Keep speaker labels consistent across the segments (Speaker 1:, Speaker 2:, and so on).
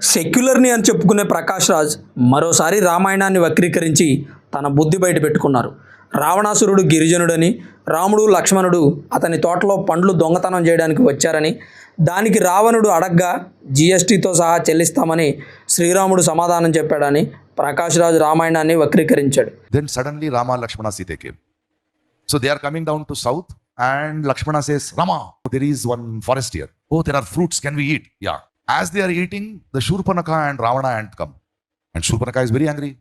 Speaker 1: సెక్యులర్ని అని చెప్పుకునే ప్రకాష్ రాజ్ మరోసారి రామాయణాన్ని వక్రీకరించి తన బుద్ధి బయట పెట్టుకున్నారు. రావణాసురుడు గిరిజనుడని, రాముడు లక్ష్మణుడు అతని తోటలో పండ్లు దొంగతనం చేయడానికి వచ్చారని, దానికి రావణుడు అడగ్గా జీఎస్టీతో సహా చెల్లిస్తామని శ్రీరాముడు సమాధానం చెప్పాడని ప్రకాష్ రాజ్ రామాయణాన్ని వక్రీకరించాడు.
Speaker 2: Then suddenly Rama, Lakshmana, Sita came. So they are coming down to south and Lakshmana says, Rama, there is one forest here. Oh, there are fruits. Can we eat? Yeah. As they are eating, the Shurpanaka and Ravana ant come. And Shurpanaka is very angry.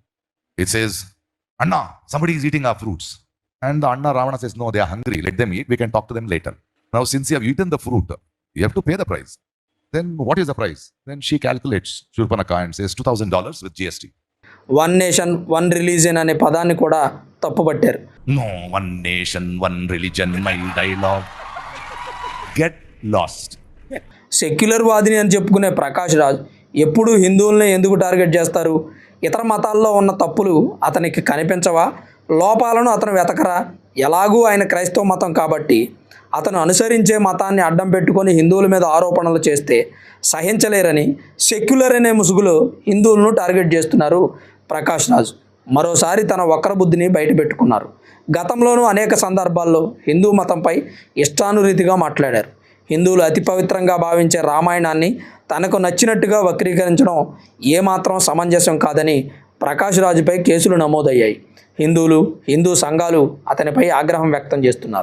Speaker 2: It says, Anna, somebody is eating our fruits. And the Anna Ravana says, no, they are hungry. Let them eat. We can talk to them later. Now, since you have eaten the fruit, you have to pay the price. Then what is the price? Then she calculates Shurpanaka and says $2,000 with GST.
Speaker 1: One nation one religion అనే పదాన్ని కూడా తప్పుపట్టారు.
Speaker 2: No, one nation, one religion, my dialogue. Get lost.
Speaker 1: Secular వాదిని అని చెప్పుకునే ప్రకాష్ రాజ్ ఎప్పుడూ హిందువులనే ఎందుకు target చేస్తారు? ఇతర మతాల్లో ఉన్న తప్పులు అతనికి కనిపించవా? లోపాలను అతను వెతకరా? ఎలాగూ ఆయన క్రైస్తవ మతం కాబట్టి అతను అనుసరించే మతాన్ని అడ్డం పెట్టుకొని హిందువుల మీద ఆరోపణలు చేస్తే సహించలేరని సెక్యులర్ అనే ముసుగులో హిందువులను టార్గెట్ చేస్తున్నారు ప్రకాష్ రాజ్. మరోసారి తన వక్రబుద్ధిని బయటపెట్టుకున్నారు. గతంలోనూ అనేక సందర్భాల్లో హిందూ మతంపై ఇష్టానురీతిగా మాట్లాడారు. హిందువులు అతి పవిత్రంగా భావించే రామాయణాన్ని తనకు నచ్చినట్టుగా వక్రీకరించడం ఏమాత్రం సమంజసం కాదని ప్రకాష్ రాజుపై కేసులు నమోదయ్యాయి. హిందువులు, హిందూ సంఘాలు అతనిపై ఆగ్రహం వ్యక్తం చేస్తున్నారు.